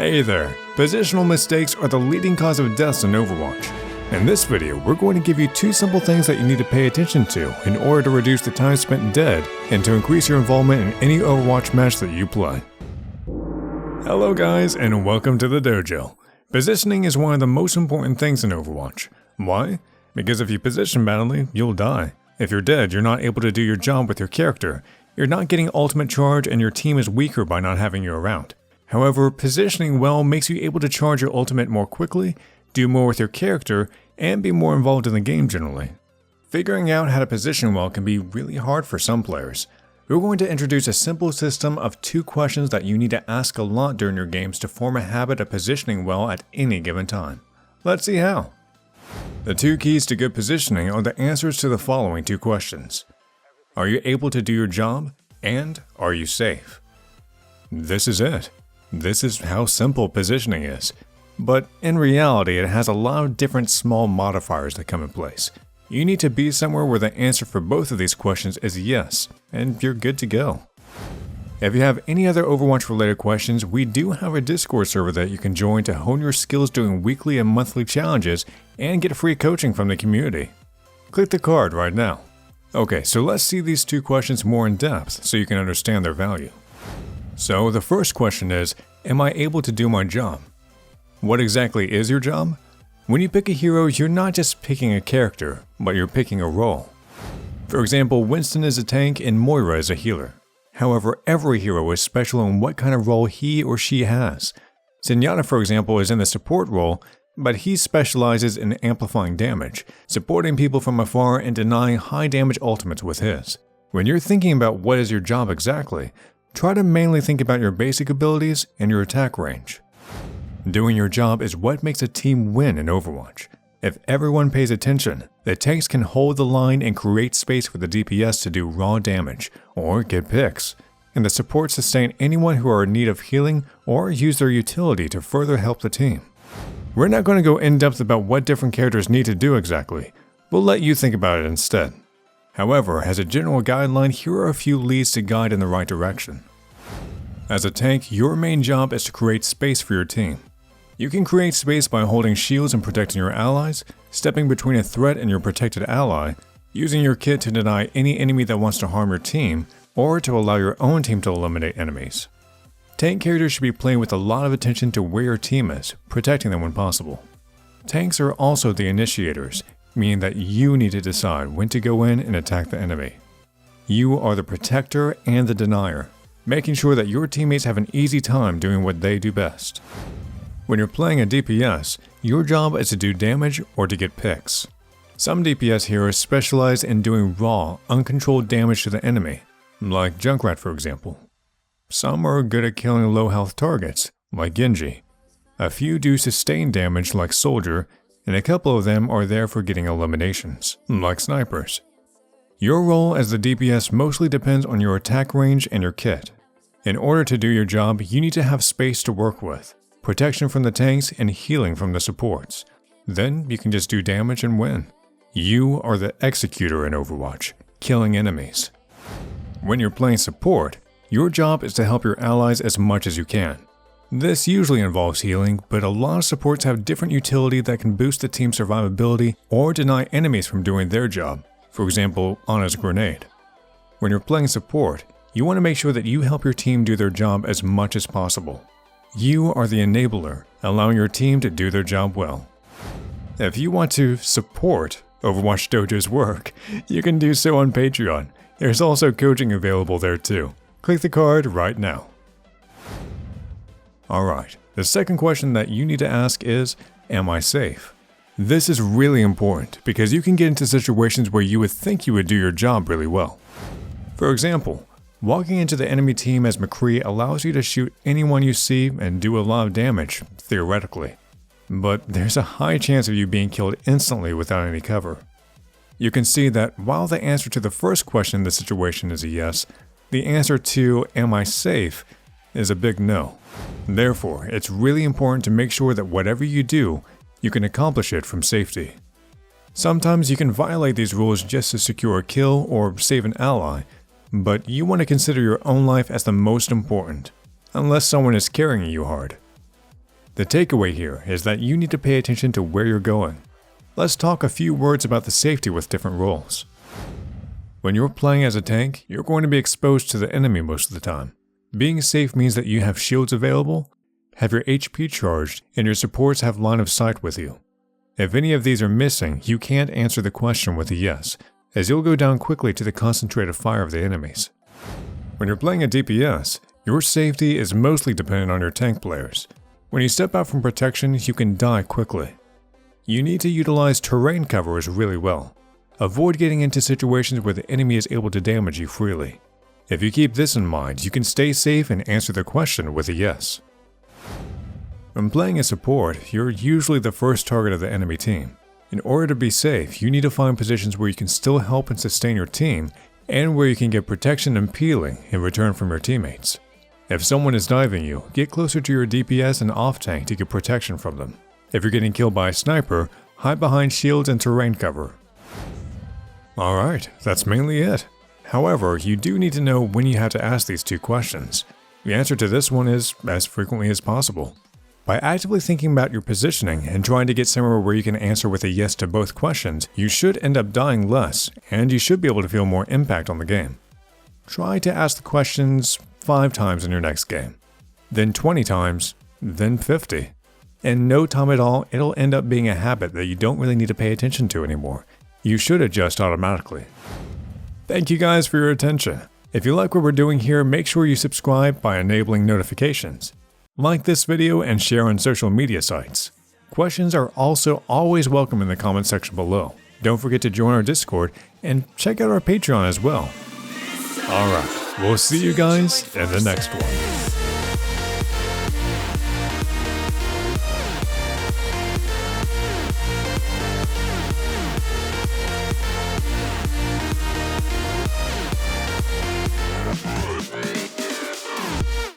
Hey there! Positional mistakes are the leading cause of deaths in Overwatch. In this video, we're going to give you 2 simple things that you need to pay attention to in order to reduce the time spent dead and to increase your involvement in any Overwatch match that you play. Hello guys, and welcome to the Dojo. Positioning is one of the most important things in Overwatch. Why? Because if you position badly, you'll die. If you're dead, you're not able to do your job with your character. You're not getting ultimate charge and your team is weaker by not having you around. However, positioning well makes you able to charge your ultimate more quickly, do more with your character, and be more involved in the game generally. Figuring out how to position well can be really hard for some players. We're going to introduce a simple system of 2 questions that you need to ask a lot during your games to form a habit of positioning well at any given time. Let's see how. The 2 keys to good positioning are the answers to the following 2 questions. Are you able to do your job? And are you safe? This is it. This is how simple positioning is. But in reality, it has a lot of different small modifiers that come in place. You need to be somewhere where the answer for both of these questions is yes, and you're good to go. If you have any other Overwatch related questions, we do have a Discourse server that you can join to hone your skills doing weekly and monthly challenges and get free coaching from the community. Click the card right now. Okay, so let's see these 2 questions more in depth so you can understand their value. So the first question is, am I able to do my job? What exactly is your job? When you pick a hero, you're not just picking a character, but you're picking a role. For example, Winston is a tank and Moira is a healer. However, every hero is special in what kind of role he or she has. Zenyatta, for example, is in the support role, but he specializes in amplifying damage, supporting people from afar and denying high damage ultimates with his. When you're thinking about what is your job exactly, try to mainly think about your basic abilities and your attack range. Doing your job is what makes a team win in Overwatch. If everyone pays attention, the tanks can hold the line and create space for the DPS to do raw damage or get picks, and the support sustain anyone who are in need of healing or use their utility to further help the team. We're not going to go in depth about what different characters need to do exactly. We'll let you think about it instead. However, as a general guideline, here are a few leads to guide in the right direction. As a tank, your main job is to create space for your team. You can create space by holding shields and protecting your allies, stepping between a threat and your protected ally, using your kit to deny any enemy that wants to harm your team, or to allow your own team to eliminate enemies. Tank characters should be playing with a lot of attention to where your team is, protecting them when possible. Tanks are also the initiators, meaning that you need to decide when to go in and attack the enemy. You are the protector and the denier, making sure that your teammates have an easy time doing what they do best. When you're playing a DPS, your job is to do damage or to get picks. Some DPS heroes specialize in doing raw, uncontrolled damage to the enemy, like Junkrat for example. Some are good at killing low health targets, like Genji. A few do sustained damage like Soldier, and a couple of them are there for getting eliminations, like snipers. Your role as the DPS mostly depends on your attack range and your kit. In order to do your job, you need to have space to work with, protection from the tanks and healing from the supports. Then you can just do damage and win. You are the executor in Overwatch, killing enemies. When you're playing support, your job is to help your allies as much as you can. This usually involves healing, but a lot of supports have different utility that can boost the team's survivability or deny enemies from doing their job, for example, Ana's grenade. When you're playing support, you want to make sure that you help your team do their job as much as possible. You are the enabler, allowing your team to do their job well. If you want to support OverwatchDojo's work, you can do so on Patreon. There's also coaching available there too. Click the card right now. Alright, the second question that you need to ask is, am I safe? This is really important because you can get into situations where you would think you would do your job really well. For example, walking into the enemy team as McCree allows you to shoot anyone you see and do a lot of damage, theoretically. But there's a high chance of you being killed instantly without any cover. You can see that while the answer to the first question in this situation is a yes, the answer to am I safe is a big no. Therefore, it's really important to make sure that whatever you do, you can accomplish it from safety. Sometimes you can violate these rules just to secure a kill or save an ally, but you want to consider your own life as the most important, unless someone is carrying you hard. The takeaway here is that you need to pay attention to where you're going. Let's talk a few words about the safety with different roles. When you're playing as a tank, you're going to be exposed to the enemy most of the time. Being safe means that you have shields available, have your HP charged, and your supports have line of sight with you. If any of these are missing, you can't answer the question with a yes, as you'll go down quickly to the concentrated fire of the enemies. When you're playing a DPS, your safety is mostly dependent on your tank players. When you step out from protection, you can die quickly. You need to utilize terrain covers really well. Avoid getting into situations where the enemy is able to damage you freely. If you keep this in mind, you can stay safe and answer the question with a yes. When playing a support, you're usually the first target of the enemy team. In order to be safe, you need to find positions where you can still help and sustain your team, and where you can get protection and peeling in return from your teammates. If someone is diving you, get closer to your DPS and off tank to get protection from them. If you're getting killed by a sniper, hide behind shields and terrain cover. Alright, that's mainly it. However, you do need to know when you have to ask these two questions. The answer to this one is as frequently as possible. By actively thinking about your positioning and trying to get somewhere where you can answer with a yes to both questions, you should end up dying less, and you should be able to feel more impact on the game. Try to ask the questions 5 times in your next game, then 20 times, then 50. In no time at all, it'll end up being a habit that you don't really need to pay attention to anymore. You should adjust automatically. Thank you guys for your attention. If you like what we're doing here, make sure you subscribe by enabling notifications. Like this video and share on social media sites. Questions are also always welcome in the comment section below. Don't forget to join our Discord and check out our Patreon as well. Alright, we'll see you guys in the next one.